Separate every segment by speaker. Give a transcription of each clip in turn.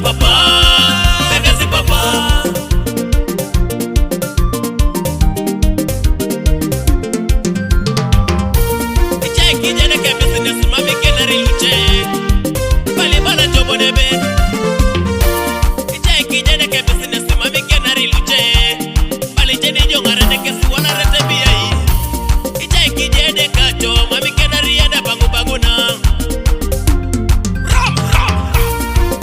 Speaker 1: papa, pegasi papa. Icheki jene ke business mami kenari luche. Bali bala jobo nebe. Icheki jene ke business mami kenari luche. Bali jene jongare neke suwala rete biyai. Icheki jene kacho mami kenari yada bangu bangu na.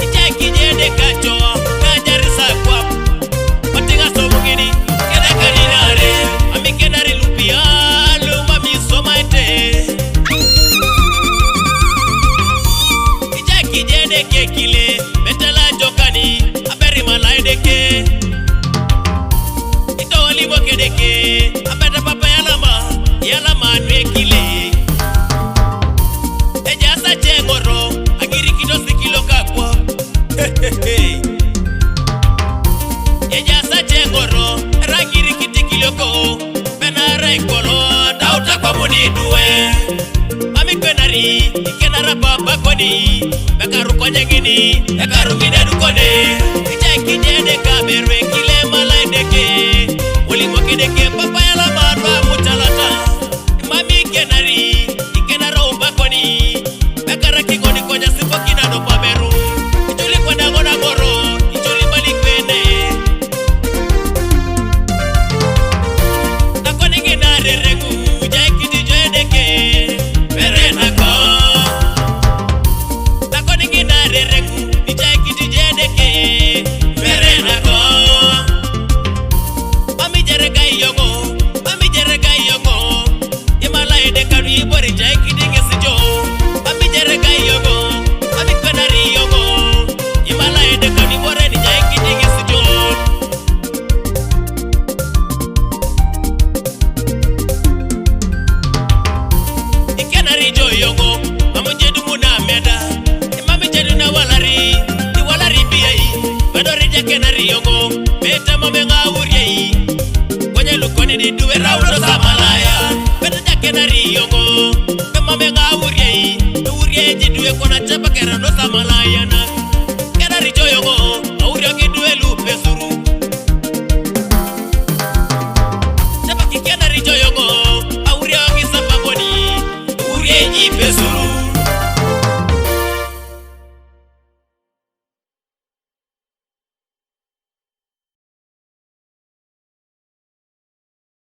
Speaker 1: Icheki jene kacho kajari sakwa. Patinga somo gini kena kaninare. Mami kenari lupia luma mi soma ete. Icheki jene ke kile betala jokani aberi mala edeke. Ito walibo kedeke abeta papa yalama nwe kile. Ejasa chengoro agiri kido sikilo kakwa. Ejasa chengoro ragiri kitikilo ko. Benara ikolo dauta kwa muni duwe. Mami kwenari ikenara papa koni. Bekaru kwa nyengini bekaru mide dukone. Icheki jene kaberwe kile mala edeke. Ulimo kedeke papa yalama nwa muchalata. Mami kenari ikenara ubakoni. Bekara kingoni konya sipo kinano pameru. Ichuli kwa dangona goro ichuli bali kwene. Nakoni genare regu Icheki dijodeke Verena ko. Nakoni genare regu Icheki dijodeke Verena ko. Mami jerega iyongo Imala edeka ribori Icheki dingesijo. Mami jerega iyongo Mami kwenari iyongo Imala edeka ribori Icheki dingesijo. Ikenari jo iyongo Mamu jedu muna meda Imami jedu na walari Iwalari biyai Bedori jekenari iyongo Beta mamenga uriei Kwenye lukoni ni duwe raudo samalaya. Beta jekenari iyongo Mamenga uriei Uriei jiduwe kona chapa kerando samalaya.